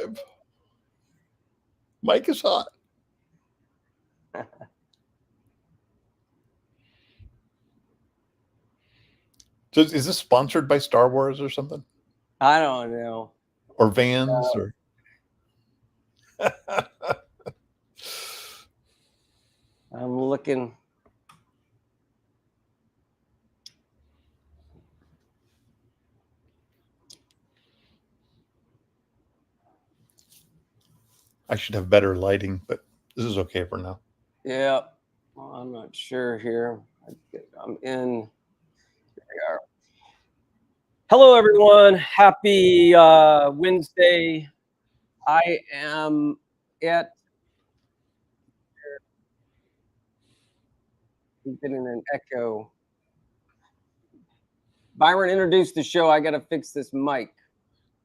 live. Mike is hot. So is this sponsored by Star Wars or something? I don't know. Or Vans or I'm looking. I should have better lighting, but this is okay for now. Yeah, well, I'm not sure here. I'm in. Here we are. Hello, everyone. Happy Wednesday. I am at. I'm getting an echo. Byron, introduce the show. I got to fix this mic.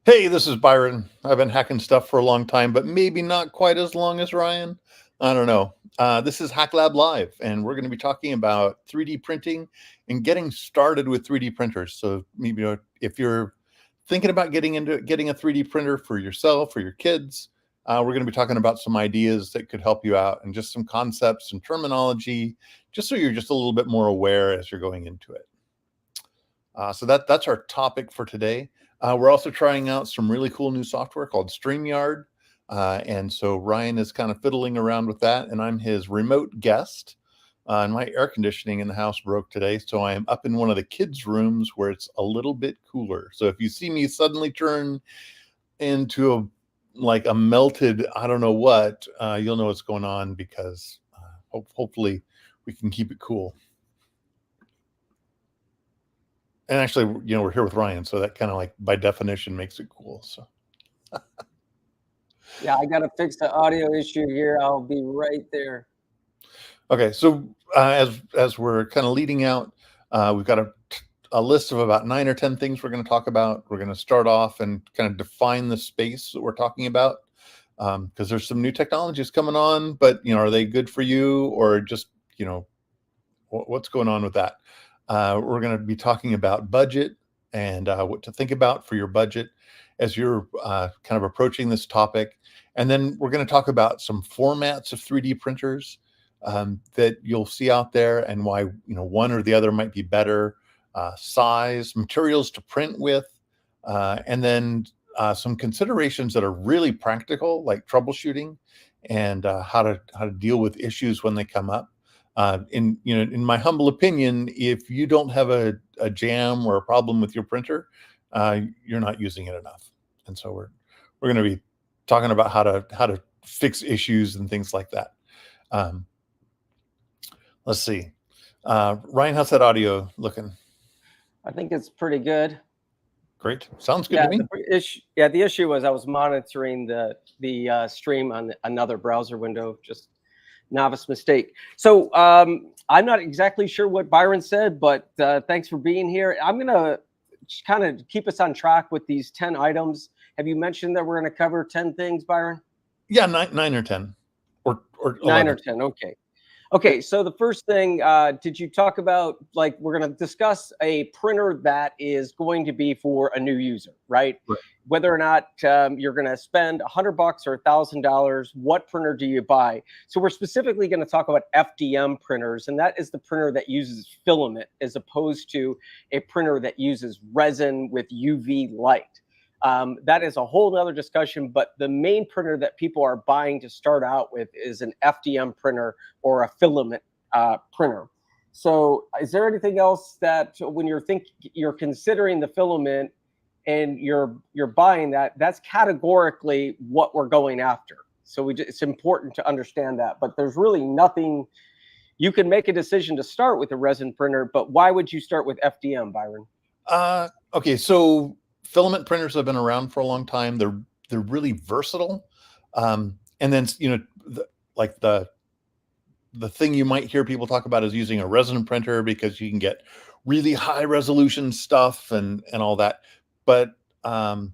Hey, this is Byron. I've been hacking stuff for a long time, but maybe not quite as long as Ryan. I don't know. This is Hack Lab Live, and we're going to be talking about 3D printing and getting started with 3D printers. So maybe if you're thinking about getting a 3D printer for yourself or your kids, we're going to be talking about some ideas that could help you out and just some concepts and terminology, just so you're just a little bit more aware as you're going into it. So that's our topic for today. We're also trying out some really cool new software called StreamYard. And so Ryan is kind of fiddling around with that, and I'm his remote guest. And my air conditioning in the house broke today, so I am up in one of the kids' rooms where it's a little bit cooler. So if you see me suddenly turn into a melted, I don't know what, you'll know what's going on, because hopefully we can keep it cool. And actually, we're here with Ryan, so that kind of by definition makes it cool. So. Yeah, I got to fix the audio issue here. I'll be right there. Okay, so as we're kind of leading out, we've got a list of about 9 or 10 things we're going to talk about. We're going to start off and kind of define the space that we're talking about, because there's some new technologies coming on, but are they good for you, or just what's going on with that? We're going to be talking about budget and what to think about for your budget as you're kind of approaching this topic. And then we're going to talk about some formats of 3D printers that you'll see out there, and why one or the other might be better, size, materials to print with, and then some considerations that are really practical, like troubleshooting and how to deal with issues when they come up. In my humble opinion, if you don't have a jam or a problem with your printer, you're not using it enough. And so we're going to be talking about how to fix issues and things like that. Let's see, Ryan, how's that audio looking? I think it's pretty good. Great, sounds good to me. The issue was I was monitoring the stream on another browser window. Just novice mistake. So I'm not exactly sure what Byron said, but thanks for being here. I'm going to kind of keep us on track with these 10 items. Have you mentioned that we're going to cover 10 things, Byron? Yeah, 9 or 10 or 11. 9 or 10. Okay, so the first thing, did you talk about, we're going to discuss a printer that is going to be for a new user, right? Whether or not you're going to spend $100 or $1,000, what printer do you buy? So we're specifically going to talk about FDM printers, and that is the printer that uses filament as opposed to a printer that uses resin with UV light. That is a whole other discussion, but the main printer that people are buying to start out with is an FDM printer or a filament printer. So is there anything else that when you're considering the filament and you're buying that's categorically what we're going after? So it's important to understand that, but there's really nothing. You can make a decision to start with a resin printer, but why would you start with FDM, Byron? Okay, so filament printers have been around for a long time. They're really versatile, and then the thing you might hear people talk about is using a resin printer, because you can get really high resolution stuff and all that. But that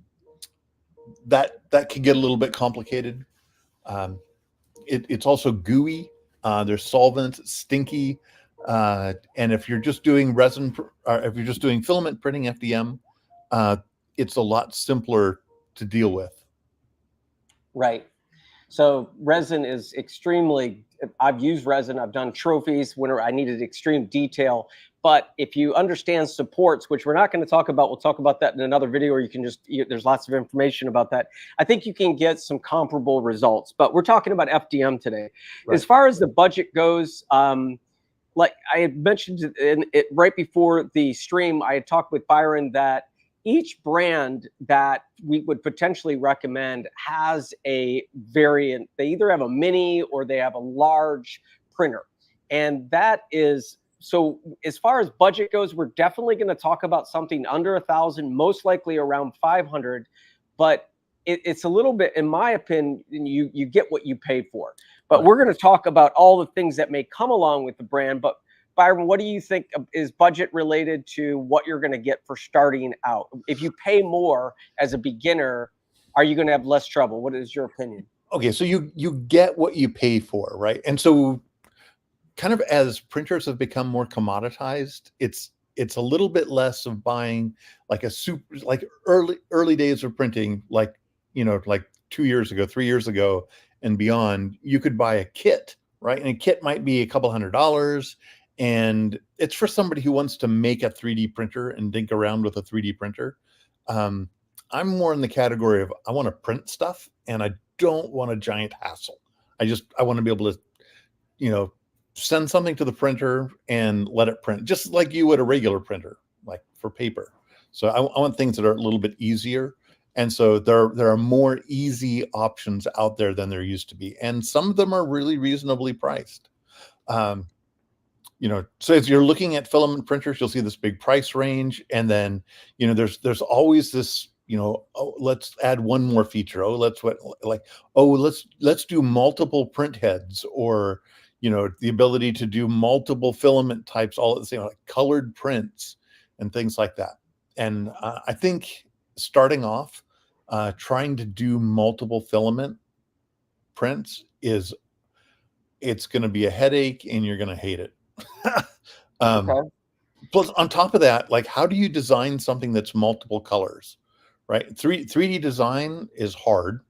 can get a little bit complicated. It's also gooey. There's solvents, it's stinky, and if you're just doing resin, or if you're just doing filament printing FDM, it's a lot simpler to deal with. Right. So resin is extremely, I've used resin, I've done trophies whenever I needed extreme detail. But if you understand supports, which we're not going to talk about, we'll talk about that in another video, or you can just, there's lots of information about that. I think you can get some comparable results, but we're talking about FDM today. Right. As far as the budget goes, like I had mentioned in it right before the stream, I had talked with Byron that each brand that we would potentially recommend has a variant. They either have a mini or they have a large printer. And that is, so as far as budget goes, we're definitely going to talk about something under 1,000, most likely around 500. But it's a little bit, in my opinion, you get what you pay for. But we're going to talk about all the things that may come along with the brand. But Byron, what do you think is budget related to what you're going to get for starting out? If you pay more as a beginner, are you going to have less trouble? What is your opinion? Okay, so you get what you pay for, right? And so kind of as printers have become more commoditized, it's a little bit less of buying like a super, like early days of printing, like, like 2 years ago, 3 years ago and beyond, you could buy a kit, right? And a kit might be a couple $100, and it's for somebody who wants to make a 3D printer and dink around with a 3D printer. I'm more in the category of I want to print stuff and I don't want a giant hassle. I want to be able to, send something to the printer and let it print, just like you would a regular printer, like for paper. So I want things that are a little bit easier. And so there are more easy options out there than there used to be. And some of them are really reasonably priced. So as you're looking at filament printers, you'll see this big price range. And then, there's always this, oh, let's add one more feature. Oh, let's do multiple print heads, or, the ability to do multiple filament types all at the same, like colored prints and things like that. And I think starting off, trying to do multiple filament prints it's going to be a headache and you're going to hate it. Okay. Plus, on top of that, like, how do you design something that's multiple colors, right? 3D design is hard.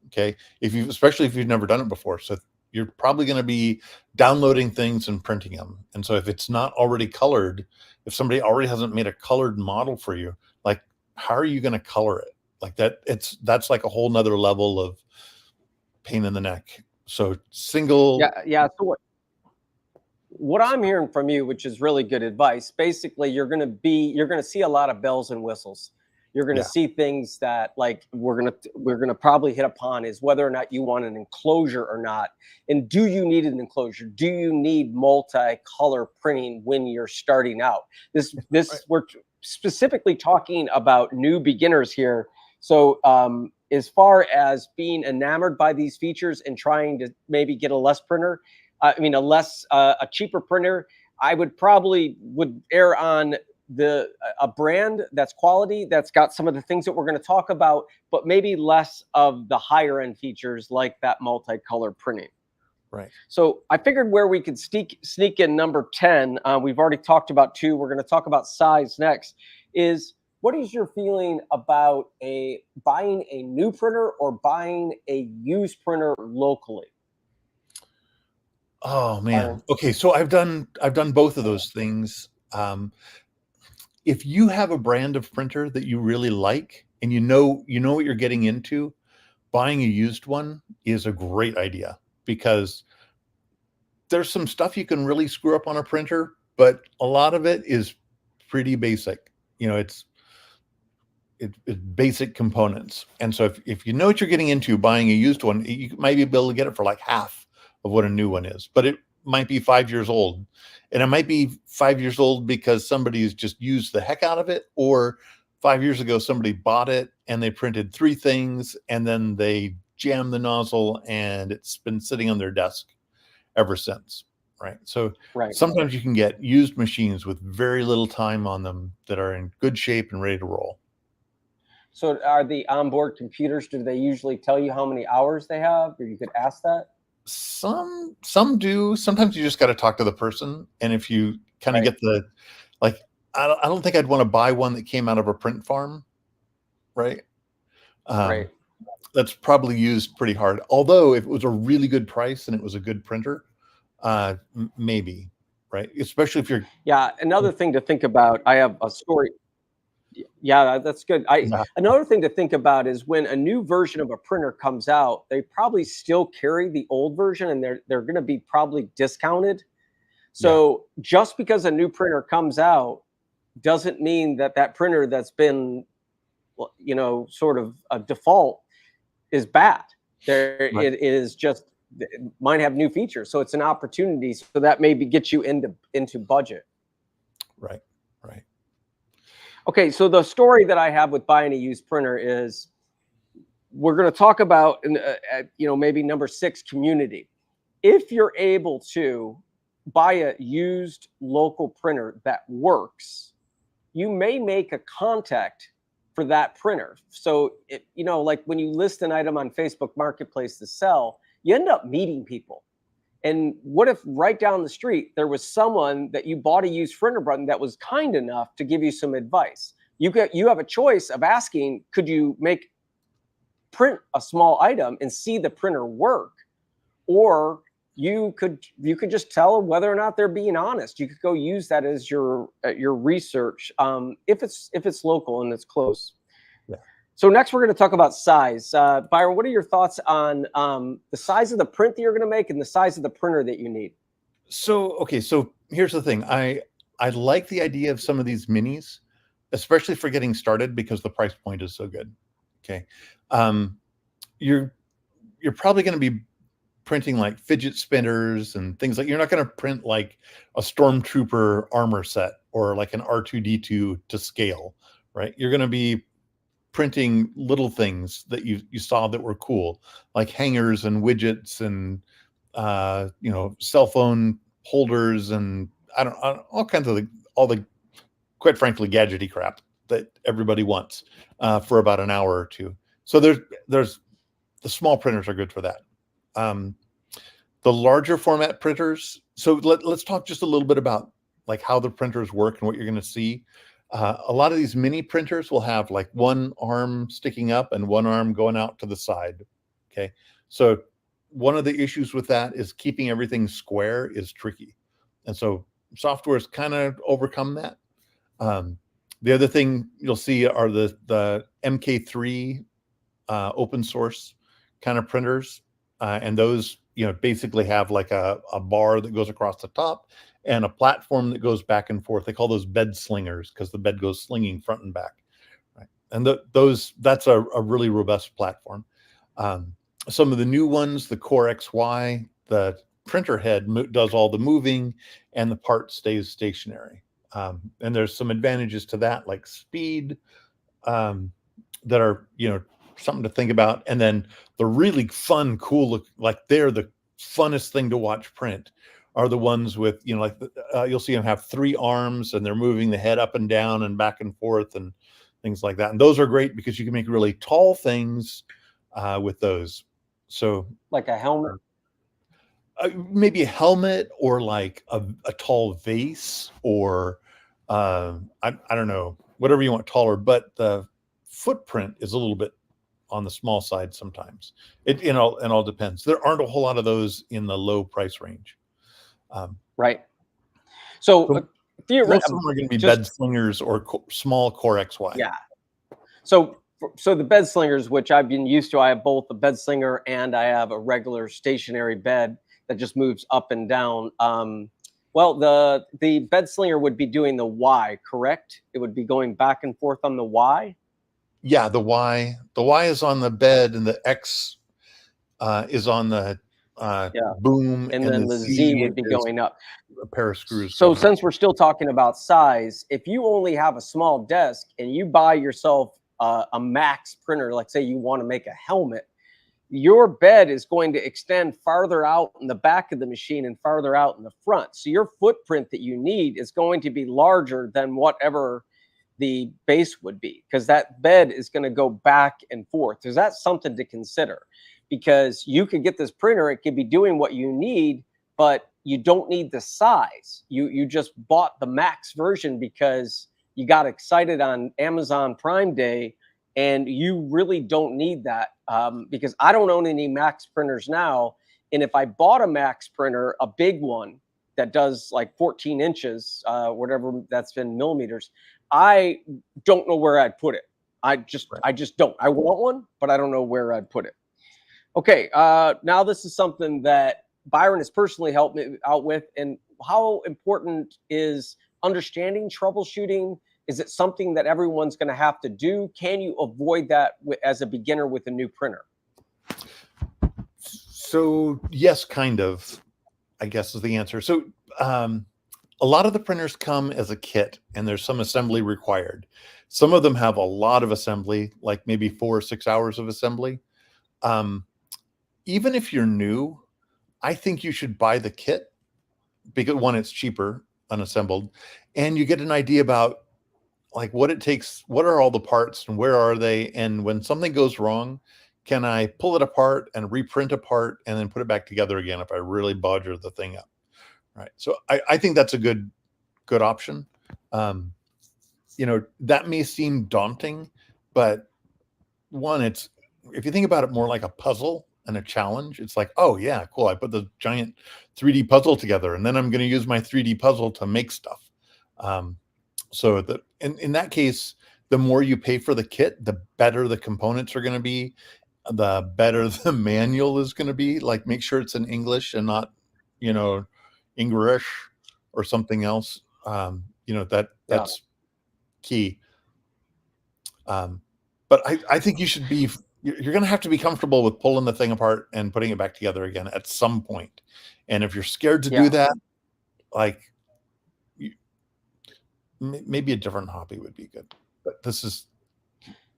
Okay. Especially if you've never done it before. So you're probably going to be downloading things and printing them. And so if it's not already colored, if somebody already hasn't made a colored model for you, like, how are you going to color it? Like that's like a whole nother level of pain in the neck. So single. Yeah. So what I'm hearing from you, which is really good advice, basically you're going to see a lot of bells and whistles. You're going to see things that, like, we're going to probably hit upon is whether or not you want an enclosure or not. And do you need an enclosure? Do you need multicolor printing when you're starting out? This Right. We're specifically talking about new beginners here. So as far as being enamored by these features and trying to maybe get a less printer, a cheaper printer, I would err on a brand that's quality, that's got some of the things that we're going to talk about, but maybe less of the higher end features like that multicolor printing. Right. So I figured where we could sneak in number 10, we've already talked about 2. We're going to talk about size next. Is what is your feeling about buying a new printer or buying a used printer locally? Oh man. Okay. So I've done both of those things. If you have a brand of printer that you really like and you know what you're getting into, buying a used one is a great idea, because there's some stuff you can really screw up on a printer, but a lot of it is pretty basic. It's basic components. And so if you know what you're getting into, buying a used one, you might be able to get it for like half of what a new one is, but it might be 5 years old. And it might be 5 years old because somebody's just used the heck out of it, or 5 years ago somebody bought it and they printed 3 things and then they jammed the nozzle and it's been sitting on their desk ever since. Right. So sometimes you can get used machines with very little time on them that are in good shape and ready to roll. So are the onboard computers, do they usually tell you how many hours they have, or you could ask that? Some do. Sometimes you just got to talk to the person. And if you kind of get like, I don't think I'd want to buy one that came out of a print farm. Right. Right. that's probably used pretty hard. Although if it was a really good price and it was a good printer, maybe, right? Especially if you're, Yeah, another thing to think about, I have a story. Yeah, that's good. yeah, Another thing to think about is when a new version of a printer comes out, they probably still carry the old version, and they're going to be probably discounted. yeah, So just because a new printer comes out doesn't mean that that printer that's been, well, sort of a default is bad. There, right, it is just, it might have new features, so it's an opportunity. So that maybe gets you into budget. right, right. Okay, so the story that I have with buying a used printer is, we're going to talk about, maybe number 6, community. If you're able to buy a used local printer that works, you may make a contact for that printer. So, like when you list an item on Facebook Marketplace to sell, you end up meeting people. And what if right down the street there was someone that you bought a used printer from that was kind enough to give you some advice? You have a choice of asking, could you print a small item and see the printer work, or you could just tell them whether or not they're being honest. You could go use that as your research, if it's local and it's close. Yeah. So next we're going to talk about size. Byron, what are your thoughts on the size of the print that you're going to make and the size of the printer that you need? So, okay, so here's the thing. I like the idea of some of these minis, especially for getting started because the price point is so good. Okay. Um, you're you're probably going to be printing like fidget spinners and things like, you're not going to print like a stormtrooper armor set or like an R2D2 to scale, right? You're going to be printing little things that you saw that were cool, like hangers and widgets and cell phone holders and all kinds of all the quite frankly gadgety crap that everybody wants for about an hour or two. So there's the small printers are good for that. Um, the larger format printers. So let's talk just a little bit about like how the printers work and what you're going to see. A lot of these mini printers will have like one arm sticking up and one arm going out to the side. Okay. So one of the issues with that is keeping everything square is tricky. And so software's kind of overcome that. Um, the other thing you'll see are the MK3 open source kind of printers. And those, basically have like a bar that goes across the top and a platform that goes back and forth. They call those bed slingers because the bed goes slinging front and back. Right. And that's a really robust platform. Some of the new ones, the Core XY, the printer head does all the moving and the part stays stationary. And there's some advantages to that, like speed, that are, something to think about. And then the really fun, cool look, like they're the funnest thing to watch print are the ones with, like you'll see them have 3 arms and they're moving the head up and down and back and forth and things like that. And those are great because you can make really tall things with those. So Like a helmet? maybe a helmet or like a tall vase or I don't know, whatever you want taller, but the footprint is a little bit on the small side sometimes. It all depends. There aren't a whole lot of those in the low price range. Um, Right. So so most of them are going to be just bed slingers or small Core XY. yeah. So the bed slingers, which I've been used to, I have both a bed slinger and I have a regular stationary bed that just moves up and down. Well, the bed slinger would be doing the Y, correct? It would be going back and forth on the Y. Yeah, the Y is on the bed and the X is on the Yeah, boom, and and then the the Z Z would be is going up. a pair of screws So going up. since we're still talking about size, if you only have a small desk and you buy yourself a max printer, let's say you want to make a helmet, your bed is going to extend farther out in the back of the machine and farther out in the front. So your footprint that you need is going to be larger than whatever the base would be, because that bed is going to go back and forth. So that's something to consider, because you could get this printer, it could be doing what you need, but you don't need the size. You just bought the max version because you got excited on Amazon Prime Day And you really don't need that, because I don't own any Max printers now. And if I bought a Max printer, a big one that does like 14 inches, whatever that's been millimeters, I don't know where I'd put it. Right. I just don't. I want one, but I don't know where I'd put it. Okay, now this is something that Byron has personally helped me out with. And how important is understanding troubleshooting? Is it something that everyone's going to have to do? Can you avoid that as a beginner with a new printer? So yes, kind of, I guess is the answer. So a lot of the printers come as a kit and there's some assembly required. Some of them have a lot of assembly, like maybe 4 or 6 hours of assembly. Um, Even if you're new, I think you should buy the kit because one, it's cheaper unassembled, and you get an idea about like what it takes, what are all the parts and where are they, and when something goes wrong, can I pull it apart and reprint a part and then put it back together again if I really bodger the thing up. Right. So I think that's a good option. Um, that may seem daunting, but one, it's if you think about it more like a puzzle and a challenge, it's like, oh yeah, cool. I put the giant 3D puzzle together, and then I'm going to use my 3D puzzle to make stuff. Um, so that in that case, the more you pay for the kit, the better the components are going to be, the better the manual is going to be. Like, make sure it's in English and not, you know, English or something else. Yeah. That's key. But I think you should be, you're going to have to be comfortable with pulling the thing apart and putting it back together again at some point. And if you're scared to do Yeah. that, like maybe a different hobby would be good. But this is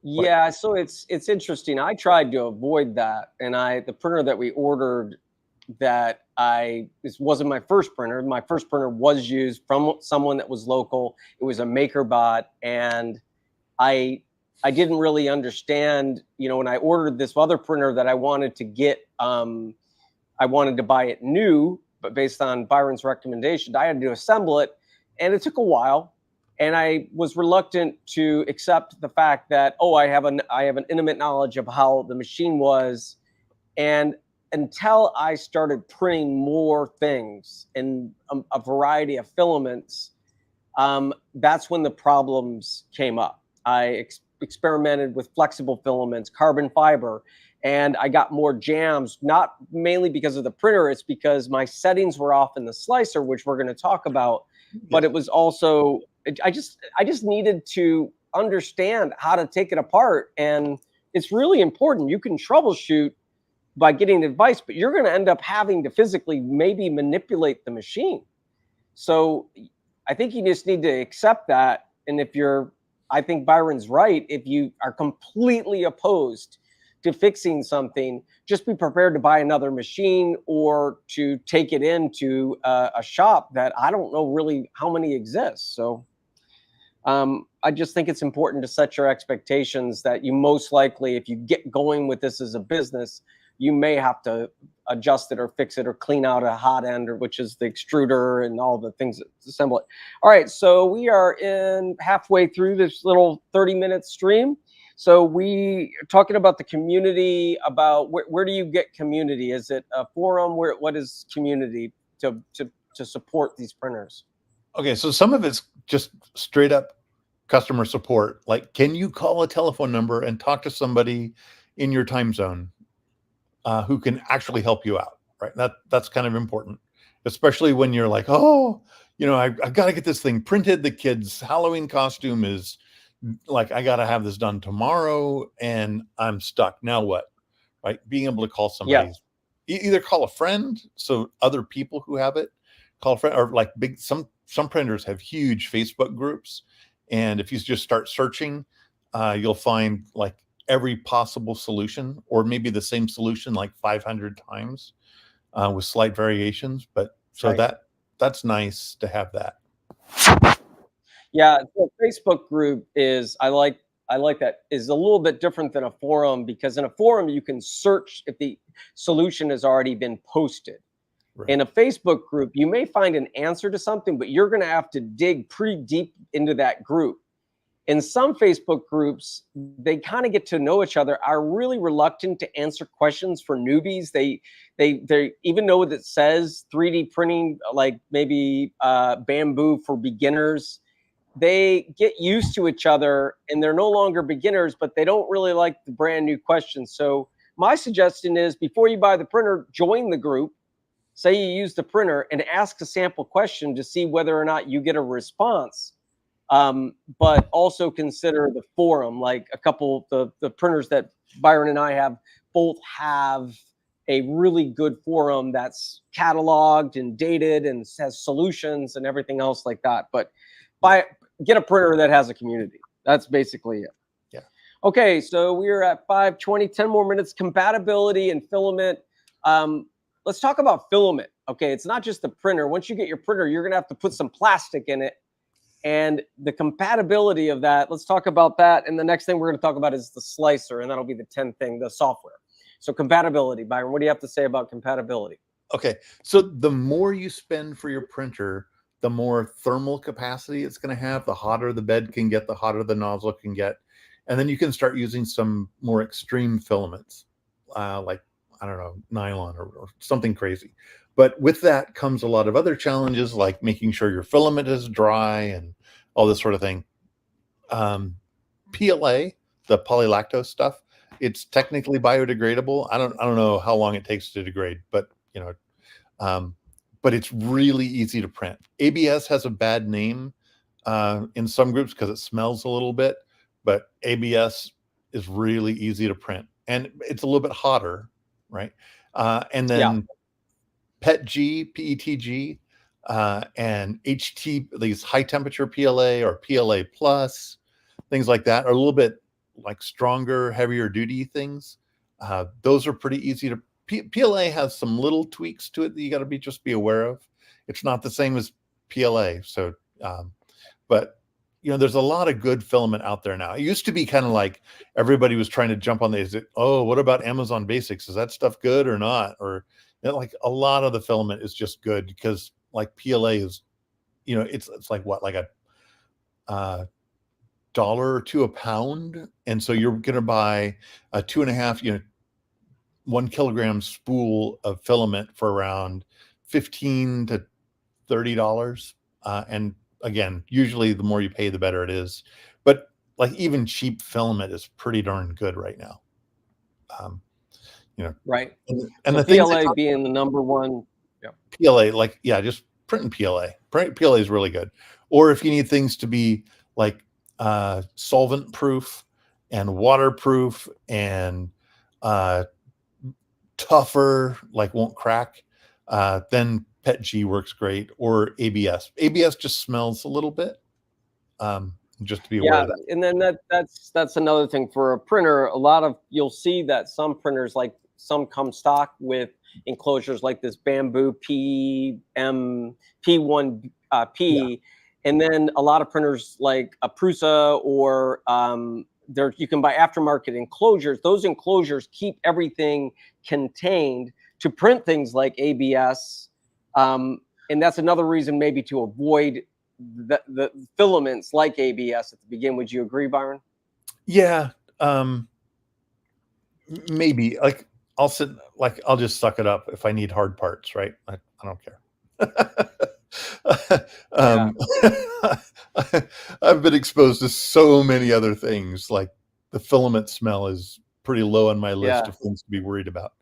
what, Yeah, so it's interesting. I tried to avoid that, and the printer that we ordered, this wasn't my first printer. My first printer was used from someone that was local. It was a maker bot, and I I didn't really understand, when I ordered this other printer that I wanted to get, I wanted to buy it new, but based on Byron's recommendation, I had to assemble it, and it took a while. And I was reluctant to accept the fact that, oh, I have an intimate knowledge of how the machine was. And until I started printing more things in a variety of filaments, that's when the problems came up. I experimented with flexible filaments, carbon fiber, and I got more jams, not mainly because of the printer, it's because my settings were off in the slicer, which we're going to talk about. But yes. it was also, I just needed to understand how to take it apart. And it's really important. You can troubleshoot by getting advice, but you're going to end up having to physically maybe manipulate the machine. So I think you just need to accept that. And I think Byron's right. If you are completely opposed to fixing something, just be prepared to buy another machine or to take it into a shop that I don't know really how many exist. So I just think it's important to set your expectations that you most likely, if you get going with this as a business, you may have to adjust it or fix it or clean out a hot end, which is the extruder and all the things that assemble it. All right, so we are in halfway through this little 30-minute stream. So we are talking about the community, about where do you get community? Is it a forum? What is community to support these printers? Okay, so some of it's just straight up customer support. Like, can you call a telephone number and talk to somebody in your time zone who can actually help you out? Right. That's kind of important, especially when you're like, oh, I've got to get this thing printed. The kid's Halloween costume is like, I got to have this done tomorrow, and I'm stuck. Now what? Right. Being able to call Yeah, somebody, either call a friend, so other people who have it, call a friend, or like some printers have huge Facebook groups, and if you just start searching, you'll find like every possible solution, or maybe the same solution like 500 times with slight variations. But so right. that's nice to have that. Yeah, the Facebook group is I like that is a little bit different than a forum, because in a forum you can search if the solution has already been posted. Right. In a Facebook group, you may find an answer to something, but you're going to have to dig pretty deep into that group. In some Facebook groups, they kind of get to know each other, are really reluctant to answer questions for newbies. They even though that says 3D printing, like maybe bamboo for beginners, they get used to each other and they're no longer beginners, but they don't really like the brand new questions. So my suggestion is, before you buy the printer, join the group, say you use the printer, and ask a sample question to see whether or not you get a response. But also consider the forum. Like a couple, the printers that Byron and I have both have a really good forum that's cataloged and dated and has solutions and everything else like that. But get a printer that has a community. That's basically it. Yeah. Okay, so we're at 5:20, 10 more minutes. Compatibility and filament. Let's talk about filament. Okay, it's not just the printer. Once you get your printer, you're gonna have to put some plastic in it. And the compatibility of that, let's talk about that. And the next thing we're going to talk about is the slicer, and that'll be the 10th thing, the software. So compatibility, Byron, what do you have to say about compatibility? Okay, so the more you spend for your printer, the more thermal capacity it's going to have. The hotter the bed can get, the hotter the nozzle can get. And then you can start using some more extreme filaments, like, I don't know, nylon or something crazy. But with that comes a lot of other challenges, like making sure your filament is dry and all this sort of thing. PLA, the polylactose stuff, it's technically biodegradable. I don't know how long it takes to degrade, but but it's really easy to print. ABS has a bad name in some groups because it smells a little bit, but ABS is really easy to print, and it's a little bit hotter, right? And then PETG, and HT, these high temperature PLA or PLA plus, things like that, are a little bit like stronger, heavier duty things. Those are pretty easy to. PLA has some little tweaks to it that you got to just be aware of. It's not the same as PLA, so but there's a lot of good filament out there now. It used to be kind of like everybody was trying to jump on these. Oh, what about Amazon Basics? Is that stuff good or not? Or like a lot of the filament is just good because like PLA is, it's like what, like a dollar or two a pound, and so you're gonna buy a 2.5, 1 kilogram spool of filament for around $15 to $30. And again, usually the more you pay, the better it is. But like even cheap filament is pretty darn good right now. Right. And so the PLA being the number one. PLA, like, yeah, just printing PLA. PLA is really good. Or if you need things to be like solvent proof and waterproof and tougher, like won't crack, then PETG works great, or ABS. ABS just smells a little bit. Just to be aware of that. And then that's another thing for a printer. You'll see that some printers, like some come stock with enclosures like this bamboo P1P, and then a lot of printers like a Prusa or you can buy aftermarket enclosures. Those enclosures keep everything contained to print things like ABS, and that's another reason maybe to avoid the filaments like ABS at the beginning. Would you agree, Byron? Yeah, maybe. Like I'll just suck it up if I need hard parts, right? I don't care. I've been exposed to so many other things. Like the filament smell is pretty low on my list of things to be worried about.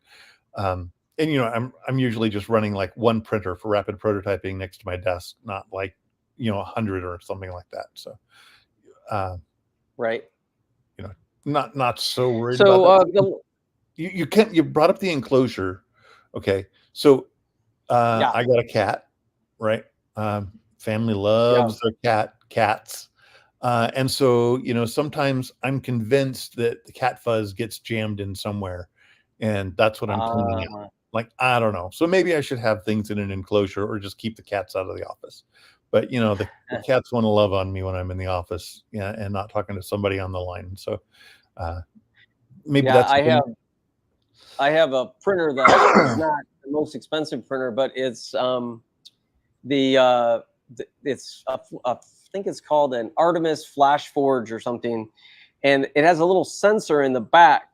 And I'm usually just running like one printer for rapid prototyping next to my desk, not like 100 or something like that. So right. Not so worried about that. You brought up the enclosure. Okay. So I got a cat, right? Family loves their cats. And so, sometimes I'm convinced that the cat fuzz gets jammed in somewhere, and that's what I'm cleaning out. Like, I don't know. So maybe I should have things in an enclosure or just keep the cats out of the office. But, the cats want to love on me when I'm in the office, and not talking to somebody on the line. So maybe that's. I have a printer that is not the most expensive printer, but it's it's a think it's called an Artemis Flash Forge or something, and it has a little sensor in the back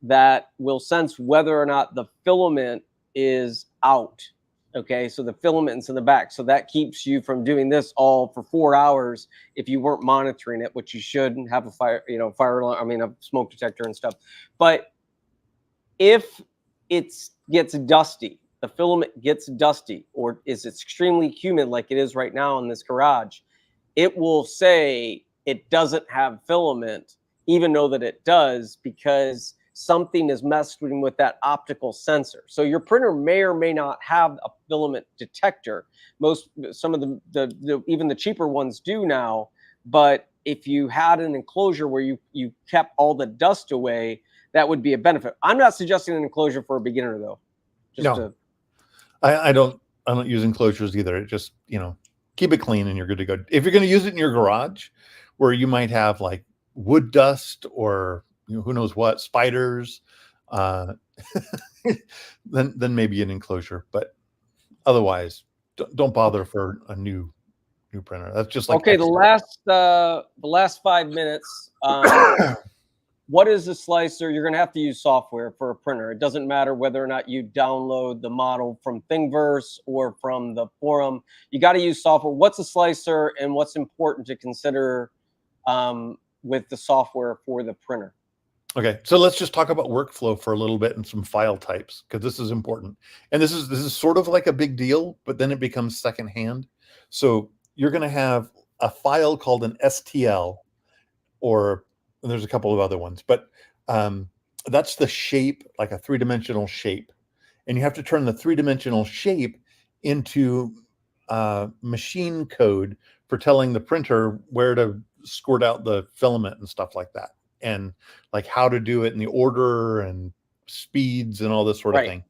that will sense whether or not the filament is out. Okay, so the filament's in the back, so that keeps you from doing this all for 4 hours if you weren't monitoring it, which you should, and have a fire alarm, I mean a smoke detector and stuff. But if it gets dusty, the filament gets dusty, or is extremely humid like it is right now in this garage, it will say it doesn't have filament, even though that it does, because something is messing with that optical sensor. So your printer may or may not have a filament detector. Some of the even the cheaper ones do now, but if you had an enclosure where you kept all the dust away, that would be a benefit. I'm not suggesting an enclosure for a beginner though. I don't use enclosures either. It just, keep it clean and you're good to go. If you're going to use it in your garage where you might have like wood dust or who knows what, spiders, then maybe an enclosure, but otherwise don't bother for a new printer. That's just like, okay. The last 5 minutes, what is a slicer? You're going to have to use software for a printer. It doesn't matter whether or not you download the model from Thingiverse or from the forum. You got to use software. What's a slicer, and what's important to consider with the software for the printer? Okay, so let's just talk about workflow for a little bit and some file types, because this is important. And this is sort of like a big deal, but then it becomes secondhand. So you're going to have a file called an STL, or there's a couple of other ones, but that's the shape, like a three-dimensional shape. And you have to turn the three-dimensional shape into machine code for telling the printer where to squirt out the filament and stuff like that, and like how to do it in the order and speeds and all this sort of thing.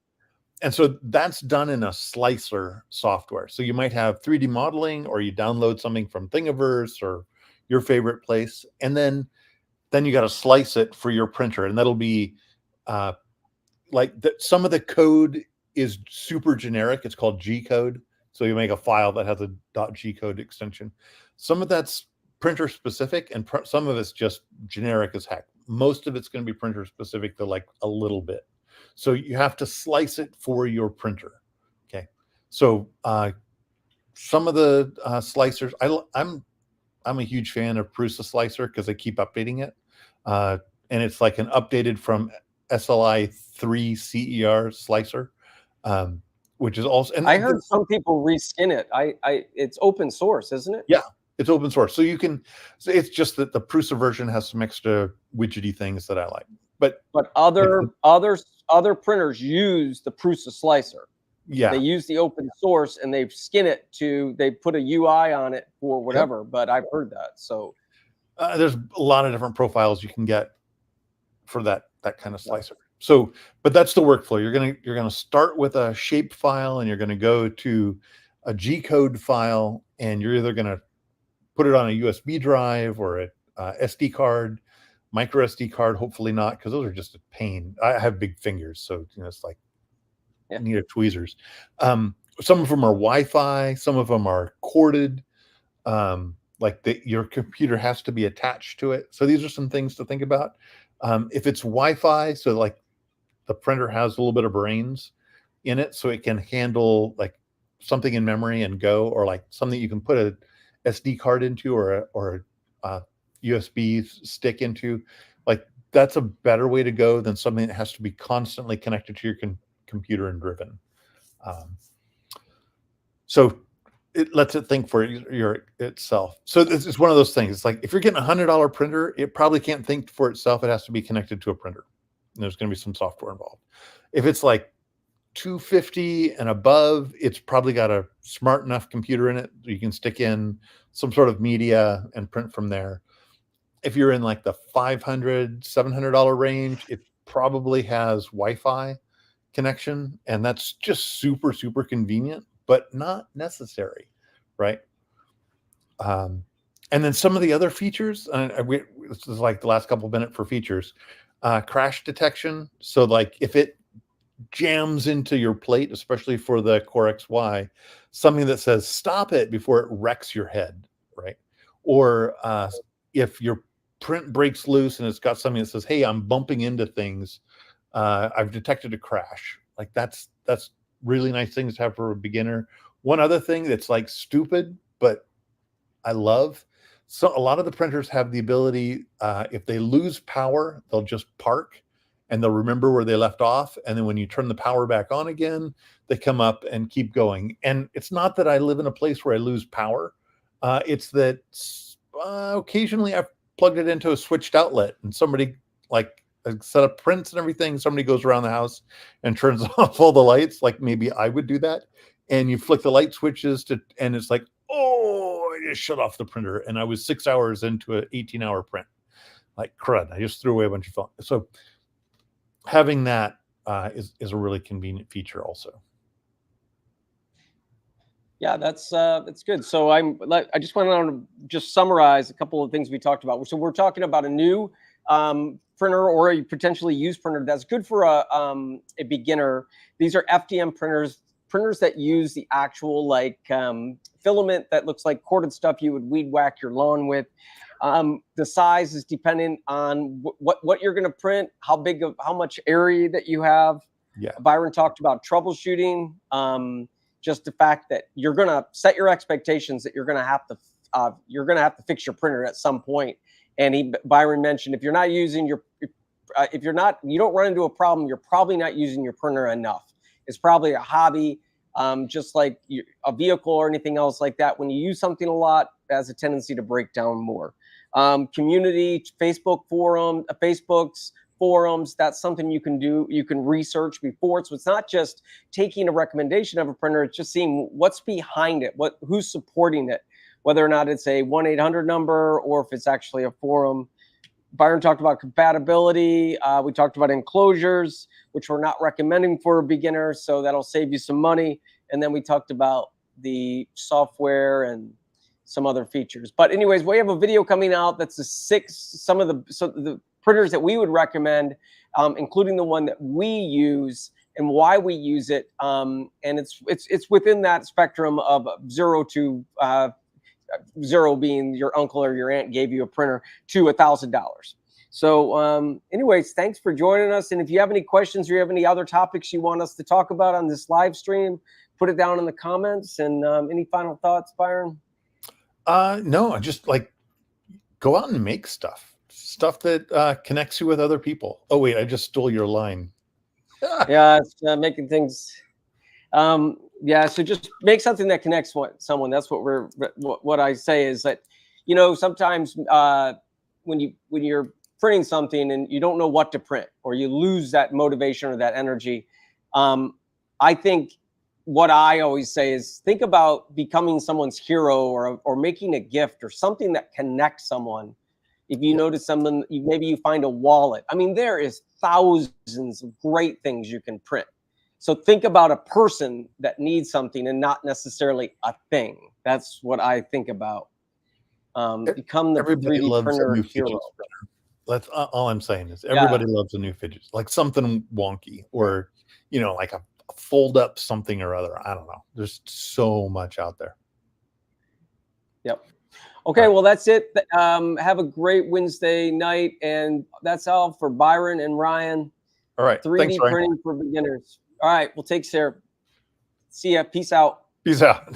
And so that's done in a slicer software. So you might have 3D modeling, or you download something from Thingiverse or your favorite place, and then you got to slice it for your printer, and that'll be some of the code is super generic. It's called G code. So you make a file that has a .g code extension. Some of that's printer specific, and some of it's just generic as heck. Most of it's going to be printer specific to like a little bit. So you have to slice it for your printer. Okay. So some of the slicers, I'm a huge fan of Prusa Slicer because they keep updating it. And it's like an updated from SLI 3 CER slicer, which is also. And I heard some people reskin it. It's open source, isn't it? Yeah, it's open source. So you can. So it's just that the Prusa version has some extra widgety things that I like. But other printers use the Prusa Slicer. Yeah, they use the open source and they skin it they put a UI on it for whatever. Yep. But I've heard that. So there's a lot of different profiles you can get for that kind of slicer. So, but that's the workflow. You're gonna start with a shape file, and you're gonna go to a G code file, and you're either gonna put it on a USB drive or a SD card, micro SD card. Hopefully not, because those are just a pain. I have big fingers, so it's like need a tweezers. Some of them are Wi-Fi, some of them are corded. Your computer has to be attached to it. So these are some things to think about. If it's Wi-Fi, so like the printer has a little bit of brains in it, so it can handle like something in memory and go, or like something you can put a SD card into, or a USB stick into. Like that's a better way to go than something that has to be constantly connected to your computer and driven. So it lets it think for itself. So this is one of those things. It's like if you're getting $100 printer, it probably can't think for itself. It has to be connected to a printer. And there's going to be some software involved. If it's like $250 and above, it's probably got a smart enough computer in it that you can stick in some sort of media and print from there. If you're in like the $500, $700 range, it probably has Wi-Fi connection, and that's just super, super convenient, but not necessary, right? And then some of the other features, this is like the last couple of minutes for features, crash detection. So like if it jams into your plate, especially for the Core XY, something that says stop it before it wrecks your head, right? or if your print breaks loose and it's got something that says, "Hey, I'm bumping into things. I've detected a crash." Like that's really nice things to have for a beginner. One other thing that's like stupid, but I love. So a lot of the printers have the ability, if they lose power, they'll just park and they'll remember where they left off. And then when you turn the power back on again, they come up and keep going. And it's not that I live in a place where I lose power. It's that occasionally I've plugged it into a switched outlet and somebody like set up prints and everything. Somebody goes around the house and turns off all the lights. Like maybe I would do that. And you flick the light switches and it's like, oh, I just shut off the printer. And I was 6 hours into an 18-hour print. Like crud. I just threw away a bunch of film. So having that is a really convenient feature also. Yeah, that's good. So I just want to just summarize a couple of things we talked about. So we're talking about a new printer or a potentially used printer that's good for a beginner. These are FDM printers that use the actual like filament that looks like corded stuff you would weed whack your lawn with. The size is dependent on what you're going to print, how much area that you have. Yeah. Byron talked about troubleshooting. Just the fact that you're going to set your expectations that you're going to have to fix your printer at some point. And Byron mentioned if you're not using you don't run into a problem, you're probably not using your printer enough. It's probably a hobby, just like a vehicle or anything else like that. When you use something a lot, it has a tendency to break down more. Community, Facebook forums, that's something you can do. You can research before. So it's not just taking a recommendation of a printer, it's just seeing what's behind it, who's supporting it, whether or not it's a 1-800 number or if it's actually a forum. Byron talked about compatibility. We talked about enclosures, which we're not recommending for a beginner, so that'll save you some money. And then we talked about the software and some other features. But anyways, we have a video coming out that's some of the printers that we would recommend, including the one that we use and why we use it. And it's within that spectrum of 0 to 0 being your uncle or your aunt gave you a printer to $1,000. So anyways, thanks for joining us. And if you have any questions or you have any other topics you want us to talk about on this live stream, put it down in the comments. And any final thoughts, Byron? No, I just like go out and make stuff that connects you with other people. Oh wait, I just stole your line. Yeah, it's making things. Yeah, so just make something that connects someone. That's what I say is that, sometimes when you're printing something and you don't know what to print or you lose that motivation or that energy, I think what I always say is think about becoming someone's hero or making a gift or something that connects someone. If you notice someone, maybe you find a wallet. I mean, there is thousands of great things you can print. So think about a person that needs something and not necessarily a thing. That's what I think about. Become the Everybody 3D loves printer a new hero. fidget spinner. That's all I'm saying is everybody loves a new fidget, like something wonky or, like a fold up something or other. I don't know. There's so much out there. Yep. Okay, well, that's it. Have a great Wednesday night. And that's all for Byron and Ryan. All right. 3D Thanks, Ryan. printing for beginners. All right. Well, take care. See ya. Peace out. Peace out.